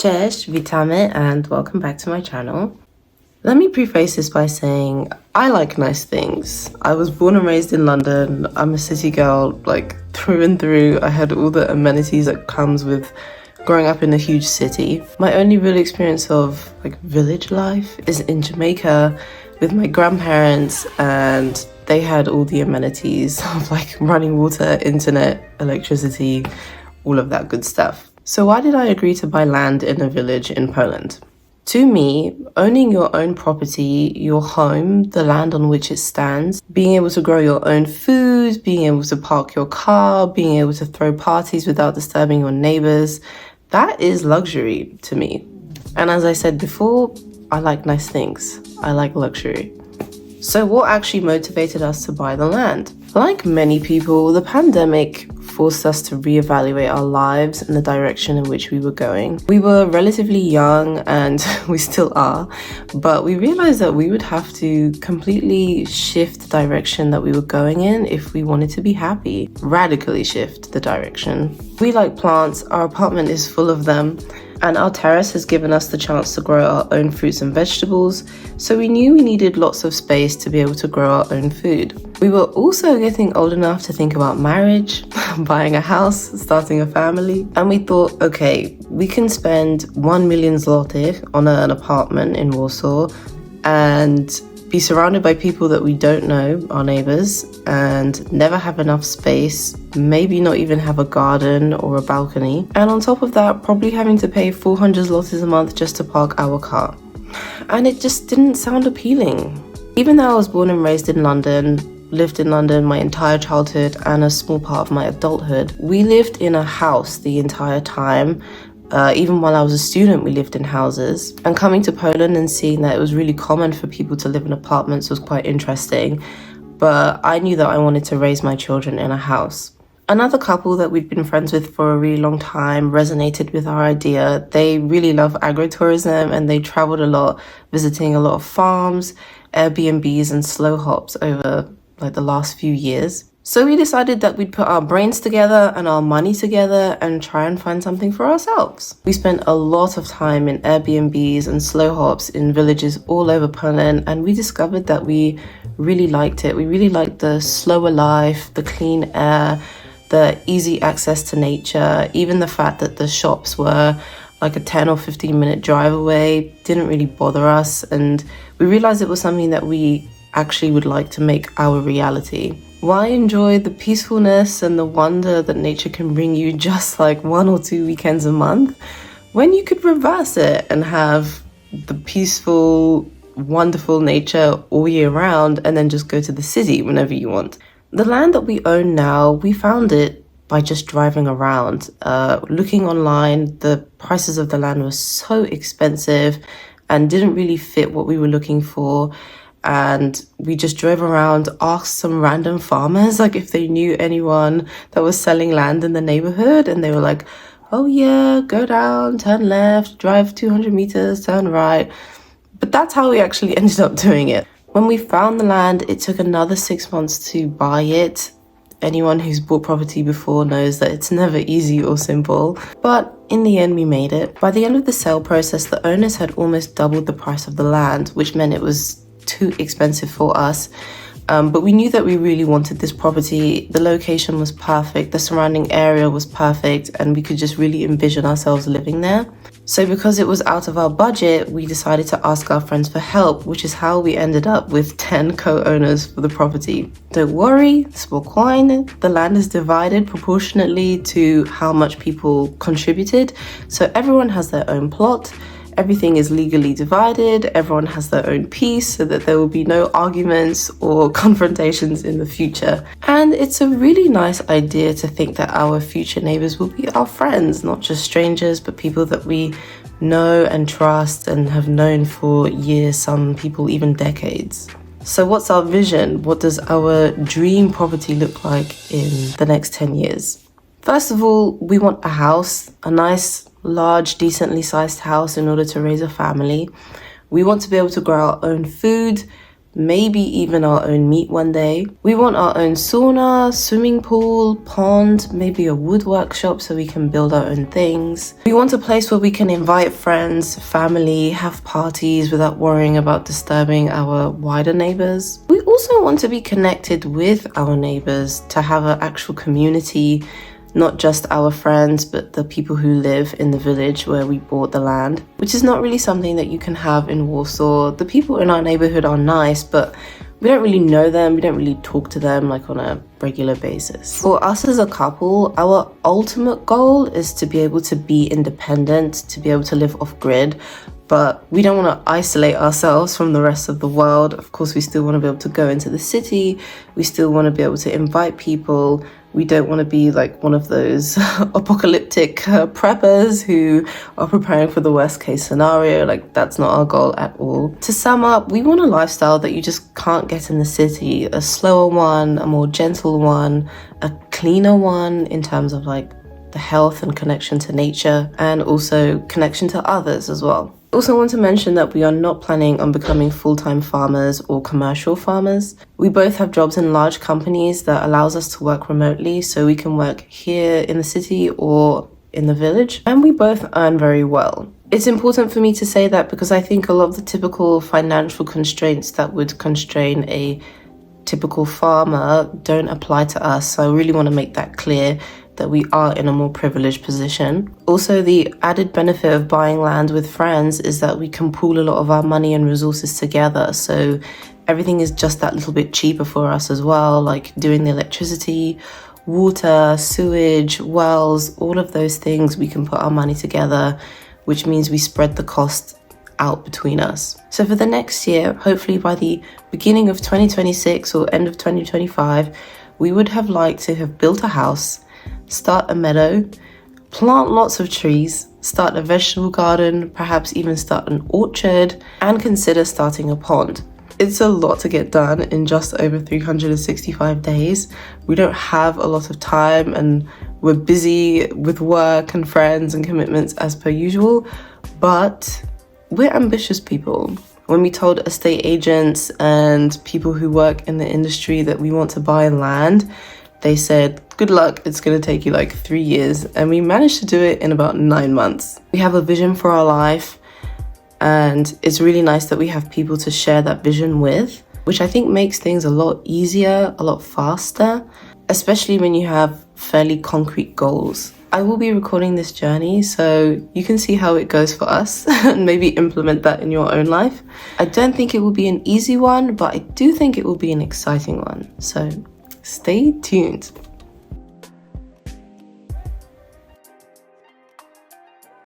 Cześć, witamy and welcome back to my channel. Let me preface this by saying I like nice things. I was born and raised in London. I'm a city girl, like through and through. I had all the amenities that comes with growing up in a huge city. My only real experience of like village life is in Jamaica with my grandparents, and they had all the amenities of like running water, internet, electricity, all of that good stuff. So why did I agree to buy land in a village in Poland? To me, owning your own property, your home, the land on which it stands, being able to grow your own food, being able to park your car, being able to throw parties without disturbing your neighbors, that is luxury to me. And as I said before, I like nice things. I like luxury. So what actually motivated us to buy the land? Like many people, the pandemic forced us to reevaluate our lives and the direction in which we were going. We were relatively young, and we still are, but we realized that we would have to completely shift the direction that we were going in if we wanted to be happy. Radically shift the direction. We like plants, our apartment is full of them, and our terrace has given us the chance to grow our own fruits and vegetables, so we knew we needed lots of space to be able to grow our own food. We were also getting old enough to think about marriage, buying a house, starting a family, and we thought, okay, we can spend 1 million zlotych on an apartment in Warsaw and be surrounded by people that we don't know, our neighbors, and never have enough space, maybe not even have a garden or a balcony. And on top of that, probably having to pay 400 zlotys a month just to park our car. And it just didn't sound appealing. Even though I was born and raised in London, lived in London my entire childhood and a small part of my adulthood, we lived in a house the entire time. Even while I was a student, we lived in houses. And coming to Poland and seeing that it was really common for people to live in apartments was quite interesting. But I knew that I wanted to raise my children in a house. Another couple that we'd been friends with for a really long time resonated with our idea. They really love agritourism and they traveled a lot, visiting a lot of farms, Airbnbs and slow hops over like the last few years. So we decided that we'd put our brains together and our money together and try and find something for ourselves. We spent a lot of time in Airbnbs and slow hops in villages all over Poland, and we discovered that we really liked it. We really liked the slower life, the clean air, the easy access to nature, even the fact that the shops were like a 10 or 15 minute drive away didn't really bother us, and we realized it was something that we actually would like to make our reality. Why enjoy the peacefulness and the wonder that nature can bring you just like 1 or 2 weekends a month when you could reverse it and have the peaceful, wonderful nature all year round and then just go to the city whenever you want? The land that we own now, we found it by just driving around. Looking online, the prices of the land were so expensive and didn't really fit what we were looking for. And we just drove around, asked some random farmers like if they knew anyone that was selling land in the neighborhood, and they were like, oh yeah, go down, turn left, drive 200 meters, turn right. But that's how we actually ended up doing it. When we found the land, it took another 6 months to buy it. Anyone who's bought property before knows that it's never easy or simple, but in the end we made it. By the end of the sale process, the owners had almost doubled the price of the land, which meant it was too expensive for us, but we knew that we really wanted this property. The location was perfect, the surrounding area was perfect, and we could just really envision ourselves living there. So because it was out of our budget, we decided to ask our friends for help, which is how we ended up with 10 co-owners for the property. Don't worry, spokojnie, the land is divided proportionately to how much people contributed, so everyone has their own plot. Everything is legally divided, everyone has their own piece so that there will be no arguments or confrontations in the future. And it's a really nice idea to think that our future neighbors will be our friends, not just strangers, but people that we know and trust and have known for years, some people even decades. So what's our vision? What does our dream property look like in the next 10 years? First of all, we want a house, a nice, large, decently sized house in order to raise a family. We want to be able to grow our own food, maybe even our own meat one day. We want our own sauna, swimming pool, pond, maybe a wood workshop so we can build our own things. We want a place where we can invite friends, family, have parties without worrying about disturbing our wider neighbors. We also want to be connected with our neighbors, to have an actual community, not just our friends, but the people who live in the village where we bought the land, which is not really something that you can have in Warsaw. The people in our neighborhood are nice, but we don't really know them. We don't really talk to them like on a regular basis. For us as a couple, our ultimate goal is to be able to be independent, to be able to live off grid, but we don't want to isolate ourselves from the rest of the world. Of course, we still want to be able to go into the city. We still want to be able to invite people. We don't want to be like one of those apocalyptic preppers who are preparing for the worst case scenario. Like, that's not our goal at all. To sum up, we want a lifestyle that you just can't get in the city. A slower one, a more gentle one, a cleaner one in terms of like the health and connection to nature, and also connection to others as well. I also want to mention that we are not planning on becoming full-time farmers or commercial farmers. We both have jobs in large companies that allows us to work remotely, so we can work here in the city or in the village, and we both earn very well. It's important for me to say that because I think a lot of the typical financial constraints that would constrain a typical farmer don't apply to us, so I really want to make that clear, that we are in a more privileged position. Also, the added benefit of buying land with friends is that we can pool a lot of our money and resources together, so everything is just that little bit cheaper for us as well, like doing the electricity, water, sewage, wells, all of those things we can put our money together, which means we spread the cost out between us. So for the next year, hopefully by the beginning of 2026 or end of 2025, we would have liked to have built a house, start a meadow, plant lots of trees, start a vegetable garden, perhaps even start an orchard, and consider starting a pond. It's a lot to get done in just over 365 days. We don't have a lot of time and we're busy with work and friends and commitments as per usual, but we're ambitious people. When we told estate agents and people who work in the industry that we want to buy land, they said, good luck, it's going to take you like 3 years. And we managed to do it in about 9 months. We have a vision for our life, and it's really nice that we have people to share that vision with, which I think makes things a lot easier, a lot faster, especially when you have fairly concrete goals. I will be recording this journey so you can see how it goes for us and maybe implement that in your own life. I don't think it will be an easy one, but I do think it will be an exciting one. So stay tuned.